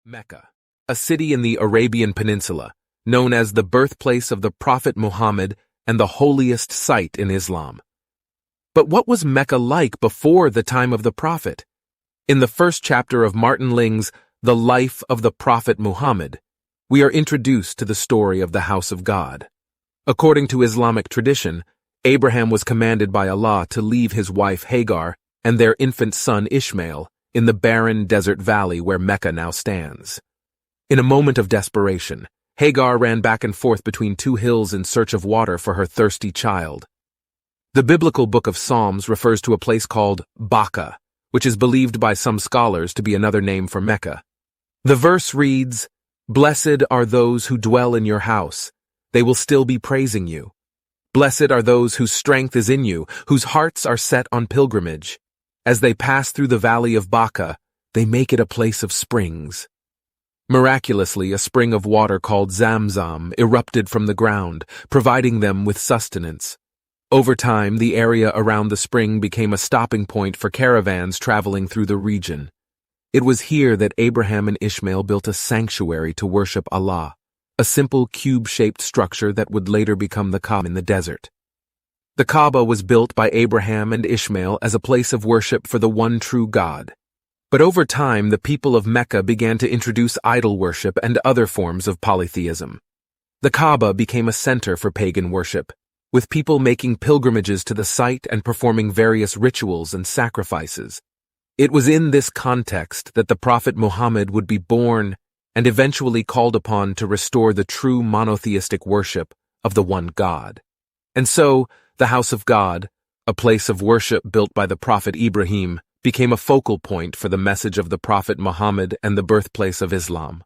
Mecca, a city in the Arabian Peninsula, known as the birthplace of the Prophet Muhammad and the holiest site in Islam. But what was Mecca like before the time of the Prophet? In the first chapter of Martin Ling's The Life of the Prophet Muhammad, we are introduced to the story of the house of God. According to Islamic tradition, Abraham was commanded by Allah to leave his wife Hagar and their infant son Ishmael in the barren desert valley where Mecca now stands. In a moment of desperation, Hagar ran back and forth between two hills in search of water for her thirsty child. The biblical book of Psalms refers to a place called Baca, which is believed by some scholars to be another name for Mecca. The verse reads, "Blessed are those who dwell in your house. They will still be praising you. Blessed are those whose strength is in you, whose hearts are set on pilgrimage. As they pass through the valley of Baca, they make it a place of springs." Miraculously, a spring of water called Zamzam erupted from the ground, providing them with sustenance. Over time, the area around the spring became a stopping point for caravans traveling through the region. It was here that Abraham and Ishmael built a sanctuary to worship Allah, a simple cube-shaped structure that would later become the Kaaba in the desert. The Kaaba was built by Abraham and Ishmael as a place of worship for the one true God. But over time, the people of Mecca began to introduce idol worship and other forms of polytheism. The Kaaba became a center for pagan worship, with people making pilgrimages to the site and performing various rituals and sacrifices. It was in this context that the Prophet Muhammad would be born and eventually called upon to restore the true monotheistic worship of the one God. And so, the house of God, a place of worship built by the Prophet Ibrahim, became a focal point for the message of the Prophet Muhammad and the birthplace of Islam.